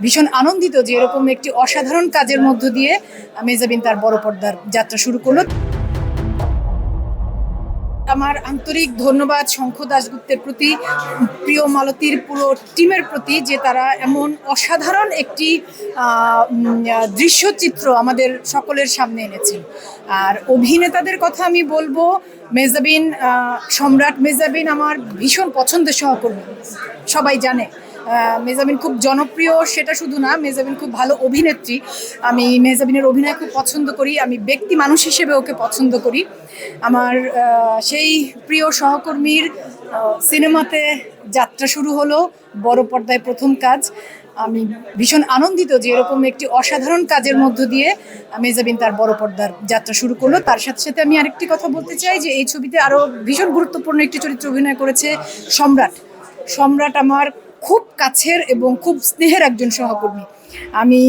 ভীষণ আনন্দিত যে এরকম একটি অসাধারণ কাজের মধ্য দিয়ে মেহজাবিন তার বড় পর্দার যাত্রা শুরু করলো। আমার আন্তরিক ধন্যবাদ শঙ্খ দাশগুপ্তের প্রতি, প্রিয় মালতীর পুরো টিমের প্রতি, যে তারা এমন অসাধারণ একটি দৃশ্যচিত্র আমাদের সকলের সামনে এনেছেন। আর অভিনেতাদের কথা আমি বলবো, মেহজাবিন, সম্রাট মেহজাবিন আমার ভীষণ পছন্দের সহকর্মী, সবাই জানে। মেহজাবিন খুব জনপ্রিয়, সেটা শুধু না, মেহজাবিন খুব ভালো অভিনেত্রী। আমি মেহজাবিনের অভিনয় খুব পছন্দ করি, আমি ব্যক্তি মানুষ হিসেবে ওকে পছন্দ করি। আমার সেই প্রিয় সহকর্মীর সিনেমাতে যাত্রা শুরু হলো, বড় পর্দায় প্রথম কাজ। আমি ভীষণ আনন্দিত যে এরকম একটি অসাধারণ কাজের মধ্য দিয়ে মেহজাবিন তার বড় পর্দার যাত্রা শুরু করলো। তার সাথে সাথে আমি আরেকটি কথা বলতে চাই যে এই ছবিতে আরও ভীষণ গুরুত্বপূর্ণ একটি চরিত্র অভিনয় করেছে সম্রাট। সম্রাট আমার খুব কাছের এবং খুব স্নেহের একজন সহকর্মী। আমি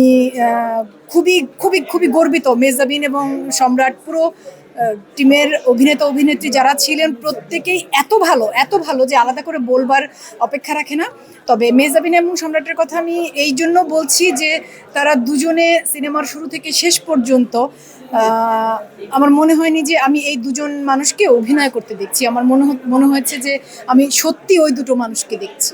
খুবই খুবই খুবই গর্বিত। মেহজাবিন এবং সম্রাট, পুরো টিমের অভিনেতা অভিনেত্রী যারা ছিলেন, প্রত্যেকেই এত ভালো যে আলাদা করে বলবার অপেক্ষা রাখে না। তবে মেহজাবিন এবং সম্রাটের কথা আমি এই জন্য বলছি যে তারা দুজনে সিনেমার শুরু থেকে শেষ পর্যন্ত আমার মনে হয়নি যে আমি এই দুজন মানুষকে অভিনয় করতে দেখছি। আমার মনে হয়েছে যে আমি সত্যি ওই দুটো মানুষকে দেখছি।